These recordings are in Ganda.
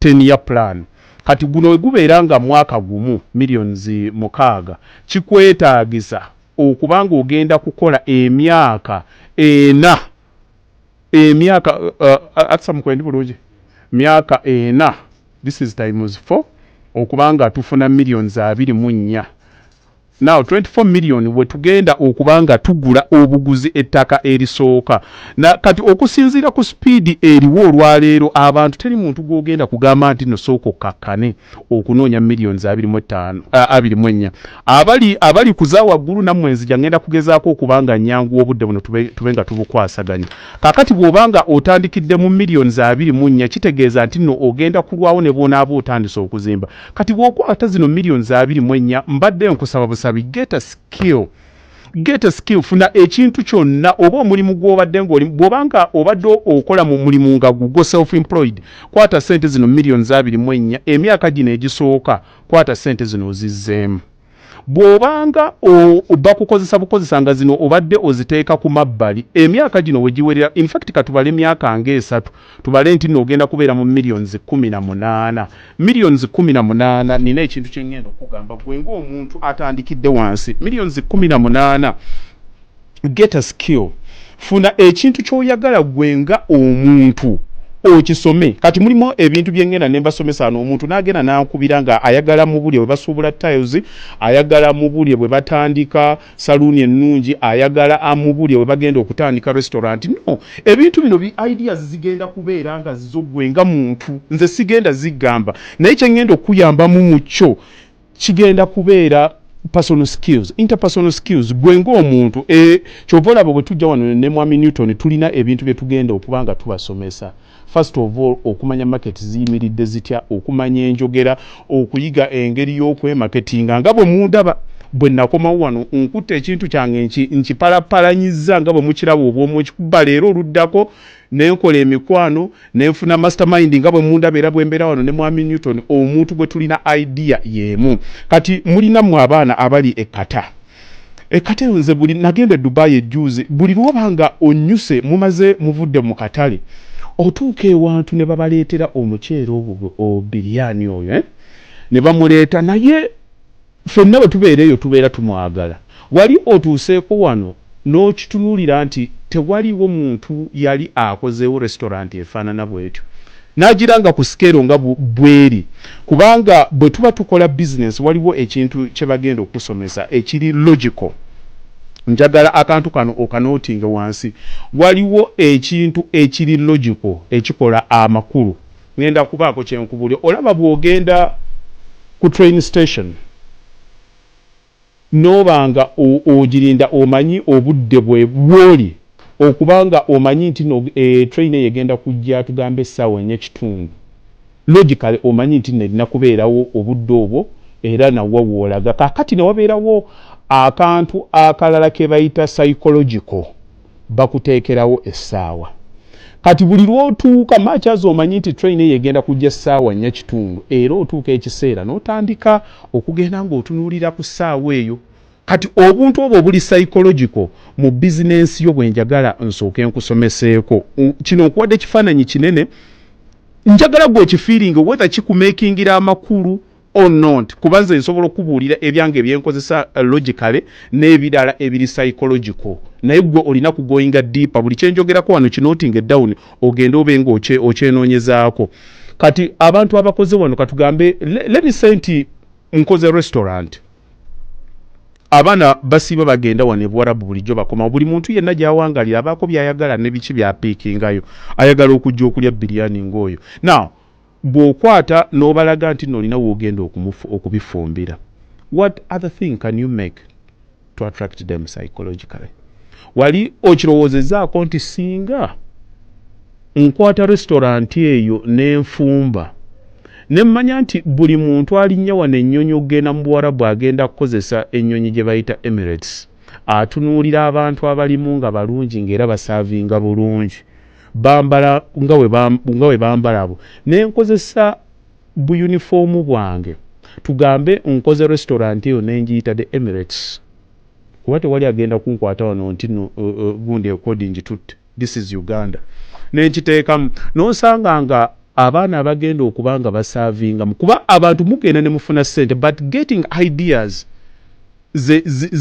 10-year plan. Kati guno gubeera nga mwaka gumu millions 6 kikwetaagisa okubanga ogenda kukola emyaka 4 atsa mukwendi bulungi myaka 4 this is times 4 okubanga tufuna millions 24. Now 24 million wetugenda okubanga tugula obuguzi ettaka erisooka na kati okusinziira ku speed eriwo olwaleero abantu teri muntu gwogenda kugamba nti no sooko kakkane okunoonya millions 24 abali kuzaawa ggulu nammwenzi jangenda kugezaako okubanga nyangu obudde buno tubenga tubukwasaganya kakati bw'obanga otandikidde mu millions 24 kitegeeza nti no ogenda kulwawo ne bonaaba otandise okuzimba kati bw'okwata zino millions 24 mbadde nkusaba busabi get a skill funa ekintu kyonna oba omulimu gw'obadde bw'obanga obadde okola mu mulimu nga gugwo self employed kwata sente zino millions 24 emyaka gino egisooka kwata sente zino ozizzeemu bw'obanga bakukozesa nga zino obadde oziteeka ku mabbali emyaka gino wegiwerera in fact katubale emyaka ng'esatu tubale nti n'ogenda kubeera mu millions 18 millions 18 nina ekintu kye ngenda okugamba gwe ng'omuntu atandikidde wansi millions 18 get a skill funa ekintu ky'oyagala gwe nga omuntu okisome kati mulimu ebintu byengenda ne mbasomesa n'omuntu n'agenda n'ankubira nga ayagala mu bulye bwe basuubula tiles ayagala mu bulye bwe batandika saluuni ennungi ayagala mu bulye bwe bagenda okutandika restaurant no ebintu bino ideas zigenda kubeera nga zizogwe nga muntu nze sigenda zigamba naye kye ngenda okuyambamu mu kyo kigenda kubeera personal skills interpersonal skills gwe ng'omuntu kyova olaba bwe tujja wano ne Mwami Newton tulina ebintu bye tugenda okubanga tubasomesa first of all okumanya market ziyimiridde zitya okumanya enjogera okuyiga engeri y'okwemaketinga nga bwe mundaba bwe nakomawo wano nkutte ekintu kyange nkipalapalanyiza nga bwe mukiraba obw'omu ekikuba leero oluddako nenkola emikwano nenfuna mastermind nga bwe mundaba era bwe mbeera wano ne Mwami Newton omuntu gwe tulina idea yeemu kati mulinamu abaana abali ekkata nze buli nagenda Dubai ejjuuzi buli lwobanga onnyuse mumaze muvudde mu katale otuuka ewantu ne babaleetera omuceere ogwo biryani oyo ne bamuleeta naye ffenna bwe tubeera eyo tubeera tumwagala wali otuuseeko wano n'okitunuulira nti tewaliwo muntu yali akozeewo restaurant efaanana bwetyo n'agiranga ku skeero nga bweri kubanga bwe tuba tukola business waliwo ekintu kye bagenda okusomesa ekiri logical njagala akantu kano okanootinga wansi waliwo ekintu ekiri logical ekikola amakulu ngenda kubaako kyenkubulya olaba bw'ogenda ku train station nobanga ogirinda omanyi obudde bwe bwoli okubanga omanyi nti train yegenda kujja tugambe essaawa 4:30 logically omanyi nti nerina kubeerawo obudde obwo era nawa woolaga kakati ne wabeerawo akantu akalala ke bayita psychological bakuteekerawo essaawa kati buli lw'otuuka makyazi omanyi nti train yegenda kujja essaawa 4:30 era otuuka ekiseera n'otandika okugenda ng'otunuulira ku ssaawa eyo kati obuntu obwo buli psychological mu business yo bwe njagala nsooke nkusomeseeko kino nkuwadde kifaananyi kinene njagala gwe kifiiringa whether kikumakingira amakulu or not kubanze nsobola okubuulira ebyange ebyenkozesa logically n'ebirala ebiri psychological naye gwe olina kugoyinga deeper buli kyenjogerako wano kinootinga down ogenda obenga okyenoonyezaako kati abantu abakoze wano katugambe let me say nti nkoze restaurant abaana basiiba bagenda wano ebuwarabu bulijjo bakoma buli muntu yenna gy'awangalira abaako by'ayagala ne biki byapiikingayo ayagala okujja okulya biryani ng'oyo now bw'okwata n'obalaga nti nolina woogenda okubifumbira what other thing can you make to attract them psychologically wali okirowoozezaako nti singa nkwata restaurant eyo n'enfumba nemmanya nti buli muntu alinnya wano ennyonyi okugenda mu Buwarabu agenda kukozesa ennyonyi gye bayita Emirates atunuulira abantu abalimu nga balungi ng'era basaavinga bulungi bambala nga we bambala abo nenkozesa buyunifoomu bwange tugambe nkoze restaurant eyo n'engiyita the Emirates kuba tewali agenda kunkwata wano nti gundi according to this is Uganda n'enkiteekamu n'osanga nga abaana abagenda okubanga basavinga kuba abantu mugenda ne mufuna ssente but getting ideas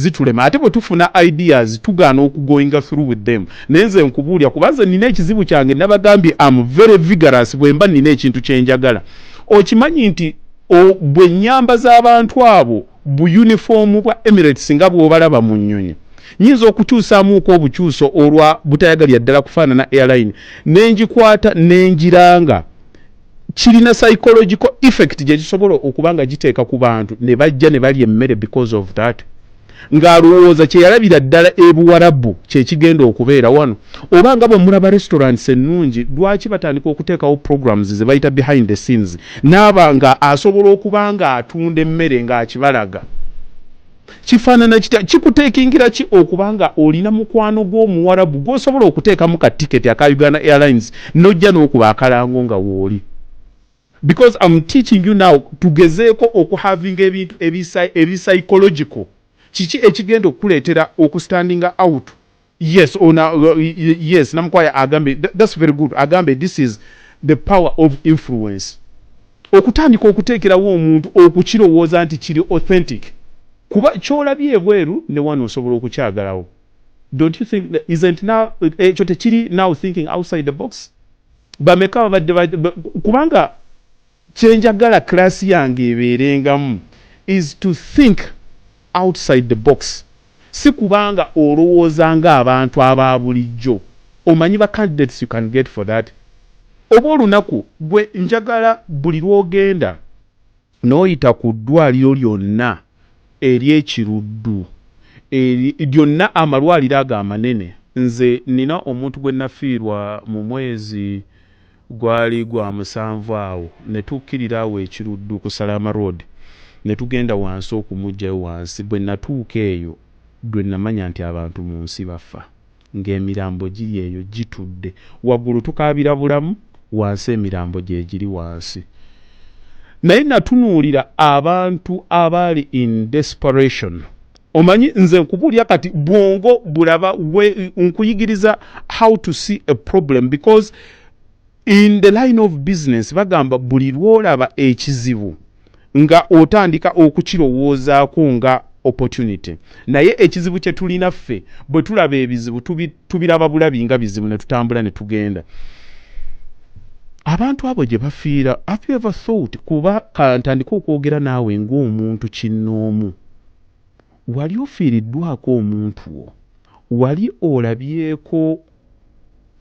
zitulema ate bwe tufuna ideas tugaana okugoinga through with them nenze nkubuulya kubanze nina ekizibu kyange nabagambye am very vigorous bwe mba nina ekintu kyenjagala okimanyi nti bwe nnyamba z'abantu abo bu uniform bwa Emirates nga bw'obalaba mu nnyonyi nyinza okukyusaamuuko obukyuso olwa butayagalya ddala kufaanana airline nengikwata nenjiranga kirina psychological effect gye kisobola okubanga giteeka ku bantu ne bajja ne balya emmere because of that ng'alowooza kye yalabira ddala ebuwarabu kye kigenda okubeera wano oba nga bwe mulaba restaurants ennungi lwaki batandika okuteekawo programs ze bayita behind the scenes n'aba nga asobola okuba nga atunda emmere ng'akibalaga kifaanana kitya kikuteekingira ki okubanga olina mukwano gw'omuwarabu gw'osobola okuteekamu ka tiketi aka Uganda Airlines n'ojja n'okuba akalango nga wooli because I'm teaching you now tugezeeko okuhavinga ebintu ebipsychological kiki ekigenda okukuleetera okustandinga out yes namukwaya agambe that's very good agambe this is the power of influence okutandika okuteekerawo omuntu okukirowooza nti kiri authentic kuba kyolabye ebweru ne wano osobola okukyagalawo don't you think that isn't now ekyo tekiri now thinking outside the box bameka babadde kubanga kyenjagala klasi yange ebeerengamu is to think outside the box si kubanga olowooza ng'abantu aba bulijjo omanyi ba candidates you can get for that oba olunaku gwe njagala buli lwogenda n'oyita ku ddwaliro lyonna ery'ekiruddu lyonna amalwaliro ago amanene nze nina omuntu gwe nafiirwa mu mwezi gwali gwa 7 awo ne tukkirira awo ekiruddu ku Salama Road ne tugenda wansi okumugyayo wansi bwe natuuka eyo dwe namanya nti abantu mu nsi bafa ng'emirambo giri eyo gitudde waggulu tukaabira bulamu wansi emirambo gye giri wansi naye natunuulira abantu abali in desperation omanyi nze nkubulya kati bwongo bulaba nkuyigiriza how to see a problem because in the line of business bagamba buli lwolaba ekizibu nga otandika okukirowoozaako nga opportunity naye ekizibu kye tulina ffe bwe tulaba ebizibu tubiraba bulabi nga bizibu ne tutambula ne tugenda abantu abo gye bafiira have you ever thought kuba kantandika okwogera naawe ng'omuntu kinnoomu wali ofiiriddwako omuntu wo wali olabyeko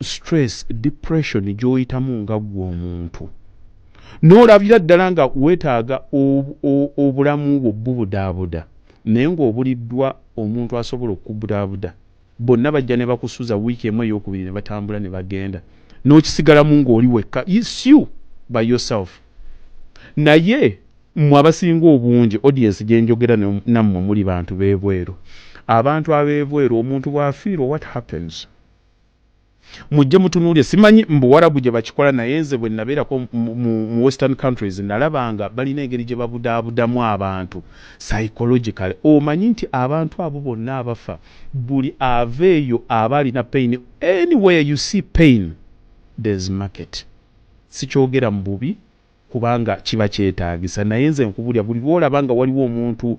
stress depression gy'oyitamu nga ggwe omuntu n'olabira ddala nga weetaaga obulamu bwo bubudaabuda naye ng'obuliddwa omuntu asobola okukubudaabuda bonna bajja ne bakusuza wiiki emu ey'okubiri ne batambula ne bagenda n'okisigalamu ng'oli wekka it's you by yourself naye mmwe abasinga obungi audience gye njogera nammwe muli bantu b'ebweru abantu ab'ebweru omuntu bw'afiirwa what happens mujje mutunuulye simanyi mbuwarabu gye bakikola naye nze bwe nabeerako mu western countries nalabanga balina engeri gye babudaabudamu abantu psychologically omanyi nti abantu abo bonna abafa buli aveeyo aba alina pain anywhere you see pain there's market sikyogera mu bubi kubanga kiba kyetaagisa naye nze nkubulya buli lwolaba nga waliwo omuntu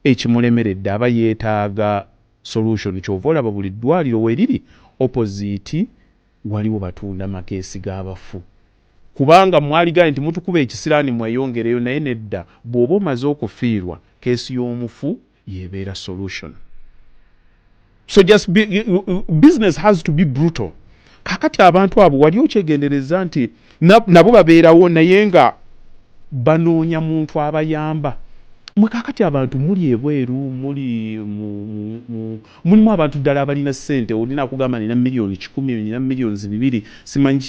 ekimulemeredde aba yeetaaga solution kyova olaba buli ddwaliro weriri opposite waliwo batunda makeesi g'abafu kubanga mwaligaanye nti mutukuba ekisiraani mweyongereyo naye nedda bw'oba omaze okufiirwa keesi y'omufu yeebeera solution so just business has to be brutal kakati abantu abo wali okyegendereza nti nabo babeerawo naye nga banoonya muntu abayamba mwe kakati abantu muli ebweru mulimu abantu ddala abalina ssente olina kugamba nina milioni 10 nina milioni 2 simanyi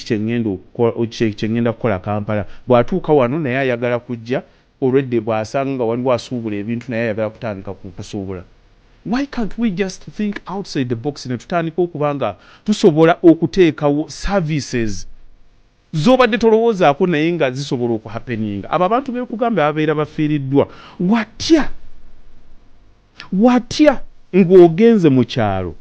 kyengenda kukola Kampala bw'atuuka wano naye ayagala kujja already bw'asanga nga waliwo asuubula ebintu naye ayagala kutandika kukasuubula why can't we just think outside the box ne tutandika okuba nga tusobola okuteekawo services zobadde tolowoozaako naye nga zisobola okuhappeninga abo abantu beekugamba babeera bafiiriddwa watya ng'ogenze mu kyalo